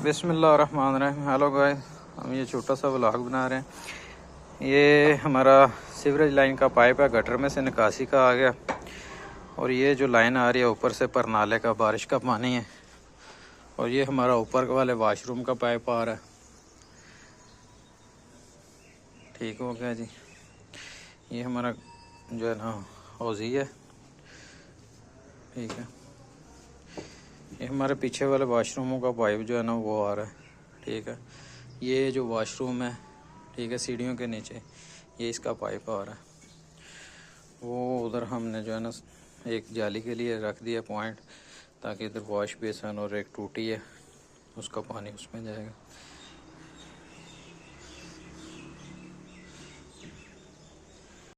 बिस्मिल्लाहिर्रहमानिर्रहीम। Hello guys, हम ये छोटा सा व्लॉग बना रहे हैं। ये हमारा सीवरेज लाइन का पाइप है, गटर में से निकासी का आ गया। और ये जो लाइन आ रही है ऊपर से परनाले का बारिश का पानी है। और ये हमारा ऊपर वाले वाशरूम का पाइप आ रहा है। ठीक हो गया जी। ये हमारा जो है ना हौजी है। ठीक है, ये हमारे पीछे वाले वाशरूमों का पाइप जो है ना वो आ रहा है। ठीक है, ये जो वाशरूम है, ठीक है, सीढ़ियों के नीचे ये इसका पाइप आ रहा है। वो उधर हमने जो है ना एक जाली के लिए रख दिया पॉइंट, ताकि इधर वॉश बेसन और एक टूटी है उसका पानी उसमें जाएगा।